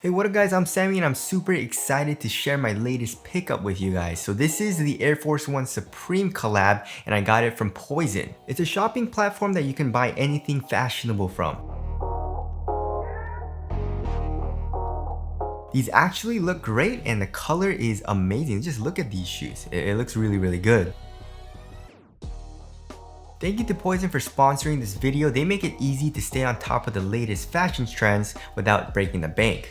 Hey, what up guys, I'm Sammy and I'm super excited to share my latest pickup with you guys. So this is the Air Force One Supreme collab and I got it from POIZON. It's a shopping platform that you can buy anything fashionable from. These actually look great and the color is amazing. Just look at these shoes. It looks really good. Thank you to POIZON for sponsoring this video. They make it easy to stay on top of the latest fashion trends without breaking the bank.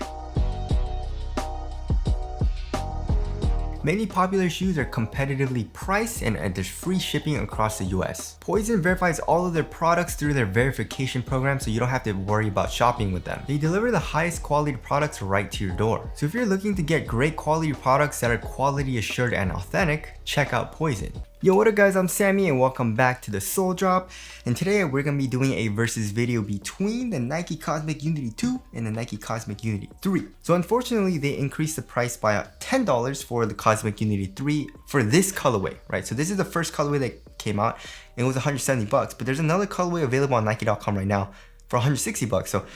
Many popular shoes are competitively priced and there's free shipping across the US. POIZON verifies all of their products through their verification program so you don't have to worry about shopping with them. They deliver the highest quality products right to your door. So if you're looking to get great quality products that are quality assured and authentic, check out POIZON. Yo, what up guys, I'm Sammy and welcome back to the Soul Drop. And today we're going to be doing a versus video between the Nike Cosmic Unity 2 and the Nike Cosmic Unity 3. So unfortunately, they increased the price by $10 for the Cosmic Unity 3 for this colorway, right? So this is the first colorway that came out and it was 170 bucks, but there's another colorway available on Nike.com right now for 160 bucks. So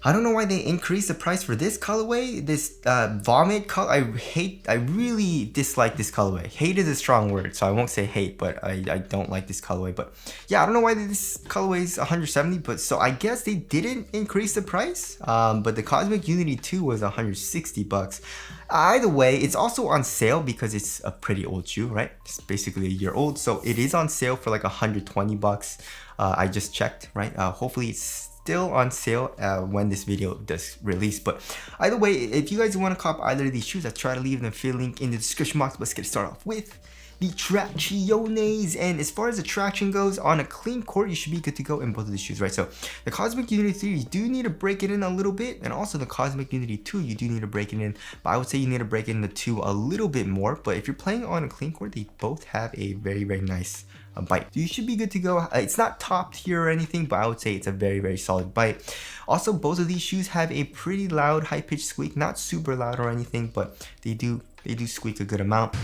I don't know why they increased the price for this colorway, this vomit color. I really dislike this colorway. Hate is a strong word, so I won't say hate, but I don't like this colorway. But yeah, I don't know why this colorway is 170, but so I guess they didn't increase the price. But the Cosmic Unity 2 was 160 bucks. Either way, it's also on sale because it's a pretty old shoe, right? It's basically a year old, so it is on sale for like 120 bucks. I just checked, right? Hopefully it's still on sale when this video does release. But either way, if you guys want to cop either of these shoes, I try to leave the affiliate link in the description box. Let's get started off with the Tracciones. And as far as the traction goes, on a clean court, you should be good to go in both of these shoes, right? So the Cosmic Unity 3, you do need to break it in a little bit, and also the Cosmic Unity 2, you do need to break it in, but I would say you need to break it in the 2 a little bit more. But if you're playing on a clean court, they both have a very nice bite. You should be good to go. It's not top tier or anything, but I would say it's a very solid bite. Also, both of these shoes have a pretty loud high-pitched squeak, not super loud or anything, but they do squeak a good amount.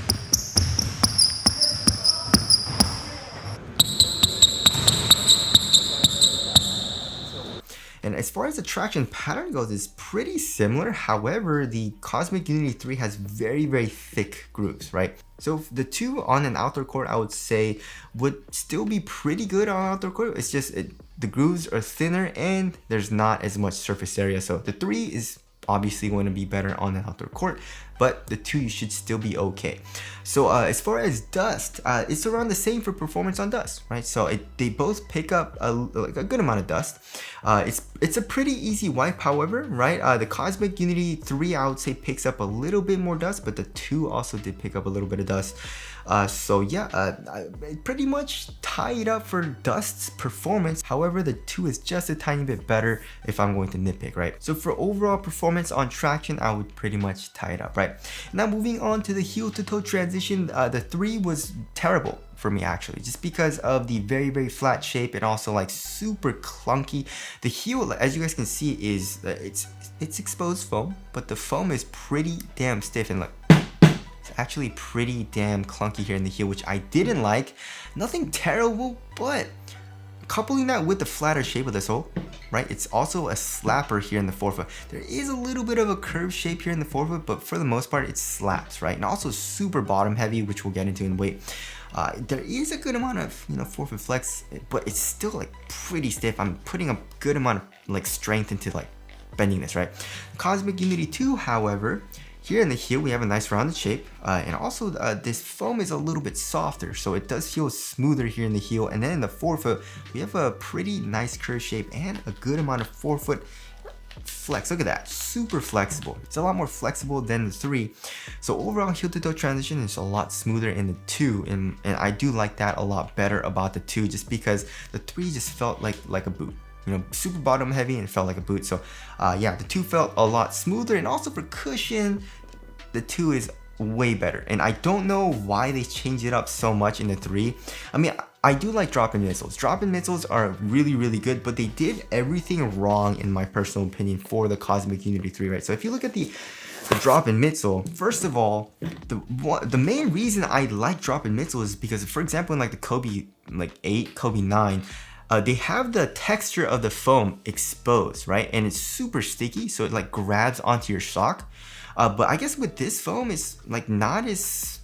And as far as the traction pattern goes, it's pretty similar. However, the Cosmic Unity 3 has very thick grooves, right? So the 2 on an outdoor court, I would say, would still be pretty good on an outdoor court. It's just the grooves are thinner and there's not as much surface area. So the 3 is obviously going to be better on an outdoor court, but the 2 you should still be okay. So as far as dust, it's around the same for performance on dust, right? So they both pick up a good amount of dust. It's a pretty easy wipe, however, right? The Cosmic Unity 3, I would say, picks up a little bit more dust, but the 2 also did pick up a little bit of dust. So yeah, pretty much tie it up for dust's performance. However, the 2 is just a tiny bit better if I'm going to nitpick, right? So for overall performance on traction, I would pretty much tie it up, right? Now moving on to the heel to toe transition, the 3 was terrible for me actually, just because of the very flat shape and also like super clunky. The heel, as you guys can see, is it's exposed foam, but the foam is pretty damn stiff and look, it's actually pretty damn clunky here in the heel, which I didn't like. Nothing terrible, but coupling that with the flatter shape of the sole, right? It's also a slapper here in the forefoot. There is a little bit of a curved shape here in the forefoot, but for the most part, it slaps, right? And also super bottom heavy, which we'll get into in weight. There is a good amount of, forefoot flex, but it's still like pretty stiff. I'm putting a good amount of like strength into like bending this, right? Cosmic Unity 2, however, here in the heel, we have a nice rounded shape, and also this foam is a little bit softer, so it does feel smoother here in the heel. And then in the forefoot, we have a pretty nice curved shape and a good amount of forefoot flex. Look at that, super flexible. It's a lot more flexible than the 3. So overall, heel to toe transition is a lot smoother in the 2, and I do like that a lot better about the 2, just because the 3 just felt like a boot. Super bottom heavy and felt like a boot. So yeah, the 2 felt a lot smoother, and also for cushion, the 2 is way better. And I don't know why they changed it up so much in the 3. I mean, I do like drop-in midsoles. Drop-in midsoles are really good, but they did everything wrong in my personal opinion for the Cosmic Unity 3, right? So if you look at the drop-in midsole, first of all, the main reason I like drop-in midsoles is because, for example, in like the Kobe 8, Kobe 9, they have the texture of the foam exposed, right? And it's super sticky, so it like grabs onto your sock. But I guess with this foam, it's like not as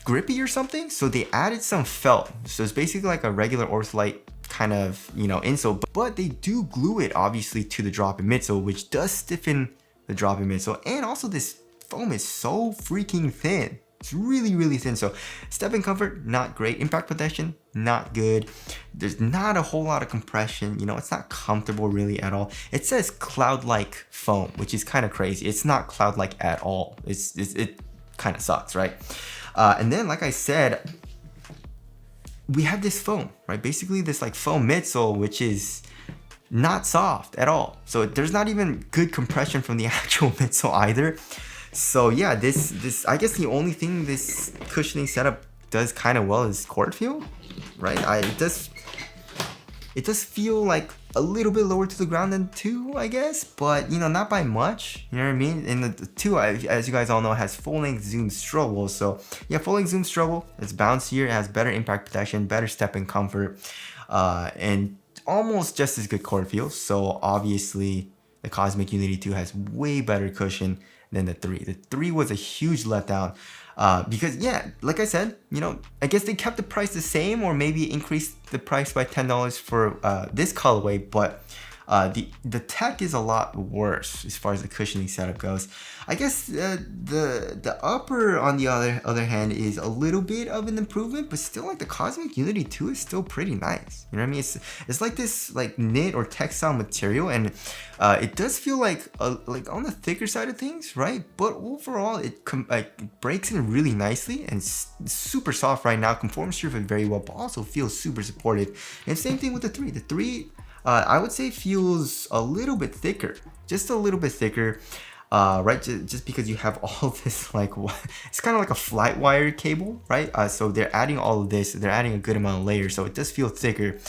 grippy or something, so they added some felt. So it's basically like a regular Ortholite kind of, you know, insole, but they do glue it obviously to the drop-in midsole, which does stiffen the drop-in midsole. And also this foam is so freaking thin. It's really, really thin. So step-in comfort, not great. Impact protection, not good. There's not a whole lot of compression. You know, it's not comfortable really at all. It says cloud-like foam, which is kind of crazy. It's not cloud-like at all. It kind of sucks, right? And then, like I said, we have this foam, right? Basically this like foam midsole, which is not soft at all. So there's not even good compression from the actual midsole either. So yeah, this I guess the only thing this cushioning setup does kind of well is cord feel, right? It does feel like a little bit lower to the ground than 2, I guess, but you know, not by much, you know what I mean? And the 2, as you guys all know, has full length zoom strobel. So yeah, full length zoom strobel, it's bouncier, it has better impact protection, better step-in comfort, and almost just as good cord feel. So obviously the Cosmic Unity 2 has way better cushion than the 3. The 3 was a huge letdown. Because yeah, like I said, you know, I guess they kept the price the same or maybe increased the price by $10 for this colorway, but the tech is a lot worse as far as the cushioning setup goes. I guess the upper, on the other hand, is a little bit of an improvement, but still, like, the Cosmic Unity 2 is still pretty nice. You know what I mean? It's like this like knit or textile material, and it does feel like on the thicker side of things, right? But overall, it breaks in really nicely and it's super soft right now. Conforms to your foot very well, but also feels super supportive. And same thing with the 3. The 3, I would say, feels a little bit thicker, just a little bit thicker. Right, just because you have all this, like, it's kind of like a flight wire cable, right? So they're adding all of this, they're adding a good amount of layers, so it does feel thicker.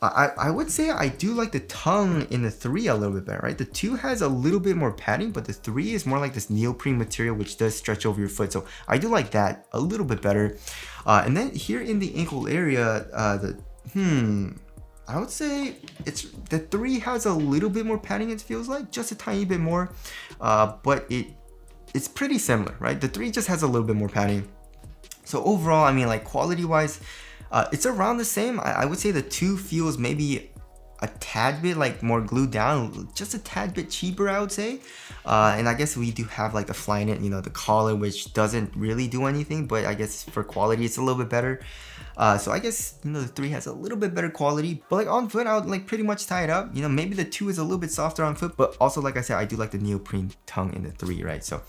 I would say I do like the tongue in the 3 a little bit better, right? The 2 has a little bit more padding, but the 3 is more like this neoprene material, which does stretch over your foot, so I do like that a little bit better. And then here in the ankle area, I would say the 3 has a little bit more padding, it feels like, just a tiny bit more, but it's pretty similar, right? The 3 just has a little bit more padding. So overall, I mean, like, quality wise, it's around the same. I would say the 2 feels maybe a tad bit like more glued down, just a tad bit cheaper, I would say. And I guess we do have like the Flyknit, you know, the collar, which doesn't really do anything, but I guess for quality it's a little bit better. So I guess, you know, the 3 has a little bit better quality, but like on foot I would like pretty much tie it up. You know, maybe the 2 is a little bit softer on foot, but also, like I said, I do like the neoprene tongue in the 3, right? So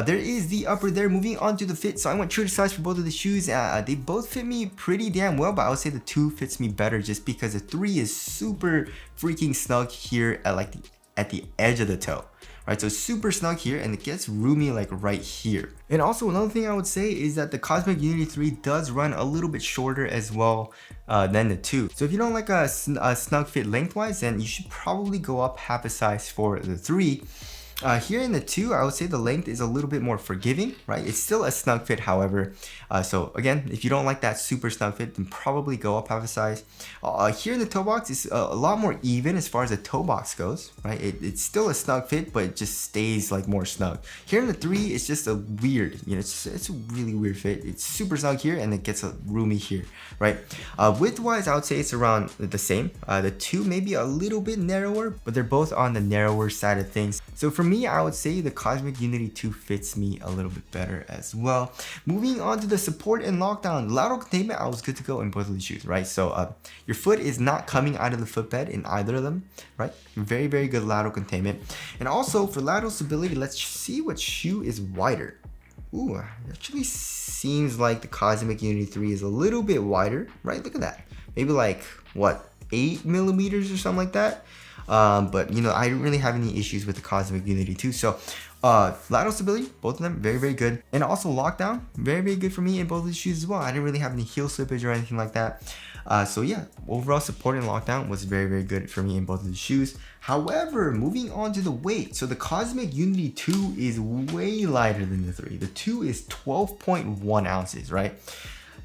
there is the upper there. Moving on to the fit, so I went true to size for both of the shoes. They both fit me pretty damn well, but I would say the 2 fits me better just because the 3 is super freaking snug here at the edge of the toe. Right, so super snug here, and it gets roomy like right here. And also another thing I would say is that the Cosmic Unity 3 does run a little bit shorter as well than the 2. So if you don't like a snug fit lengthwise, then you should probably go up half a size for the 3. Here in the 2, I would say the length is a little bit more forgiving, right? It's still a snug fit, however. So again, if you don't like that super snug fit, then probably go up half a size. Here in the toe box, it's a lot more even as far as the toe box goes, right? It's still a snug fit, but it just stays like more snug. Here in the 3, it's just a weird, you know, it's a really weird fit. It's super snug here, and it gets a roomy here, right? Width-wise, I would say it's around the same. The 2 maybe a little bit narrower, but they're both on the narrower side of things. So for me, I would say the Cosmic Unity 2 fits me a little bit better as well. Moving on to the support and lockdown. Lateral containment, I was good to go in both of the shoes, right? So your foot is not coming out of the footbed in either of them, right? Very, very good lateral containment. And also for lateral stability, let's see what shoe is wider. Ooh, it actually seems like the Cosmic Unity 3 is a little bit wider, right? Look at that. Maybe like, what, 8 millimeters or something like that? But you know, I didn't really have any issues with the Cosmic Unity 2. So lateral stability, both of them very, very good. And also lockdown, very, very good for me in both of the shoes as well. I didn't really have any heel slippage or anything like that. So yeah, overall support and lockdown was very, very good for me in both of the shoes. However, moving on to the weight. So the Cosmic Unity 2 is way lighter than the 3. The 2 is 12.1 ounces, right?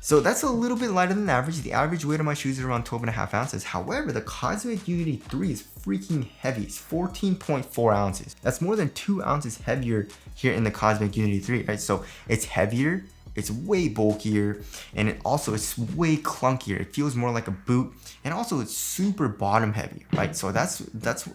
So that's a little bit lighter than average. The average weight of my shoes is around 12.5 ounces. However, the Cosmic Unity 3 is freaking heavy. It's 14.4 ounces. That's more than 2 ounces heavier here in the Cosmic Unity 3, right? So it's heavier, it's way bulkier, and it's way clunkier. It feels more like a boot, and also it's super bottom heavy, right? So that's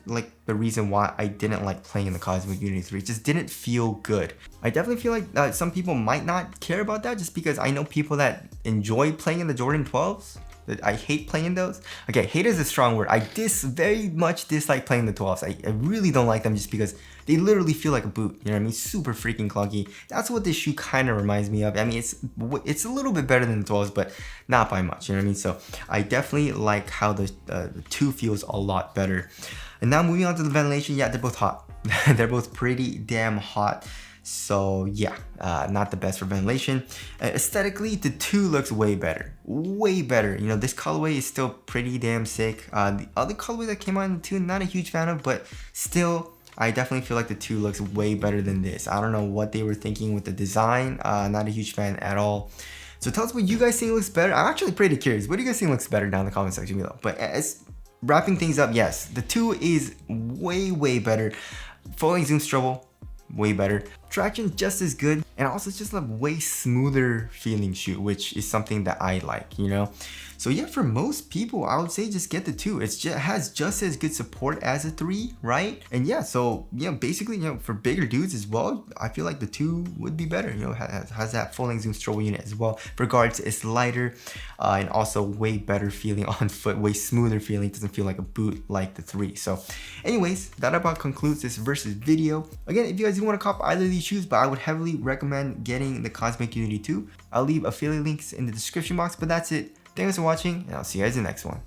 like the reason why I didn't like playing in the Cosmic Unity 3. It just didn't feel good. I definitely feel like some people might not care about that, just because I know people that enjoy playing in the Jordan 12s. I hate playing those. Okay, hate is a strong word. I very much dislike playing the 12s. I really don't like them just because they literally feel like a boot. You know what I mean? Super freaking clunky. That's what this shoe kind of reminds me of. I mean, it's a little bit better than the 12s, but not by much. You know what I mean? So I definitely like how the 2 feels a lot better. And now moving on to the ventilation. Yeah, they're both hot. They're both pretty damn hot. So yeah, not the best for ventilation. Aesthetically, the 2 looks way better. Way better. You know, this colorway is still pretty damn sick. The other colorway that came out in the 2, not a huge fan of, but still, I definitely feel like the 2 looks way better than this. I don't know what they were thinking with the design. Not a huge fan at all. So tell us what you guys think looks better. I'm actually pretty curious. What do you guys think looks better down in the comment section below? But as wrapping things up, yes, the 2 is way better. Folding zoom strobel, way better. Traction just as good, and also it's just a way smoother feeling shoe, which is something that I like, you know. So yeah, for most people, I would say just get the 2. It has just as good support as a 3, right? And yeah, so yeah, basically, you know, for bigger dudes as well, I feel like the 2 would be better. You know, has that folding zoom strobel unit as well. For regards, it's lighter and also way better feeling on foot, way smoother feeling. It doesn't feel like a boot like the 3. So anyways, that about concludes this versus video. Again, if you guys do want to cop either of these shoes, but I would heavily recommend getting the Cosmic Unity 2. I'll leave affiliate links in the description box, but that's it. Thanks for watching, and I'll see you guys in the next one.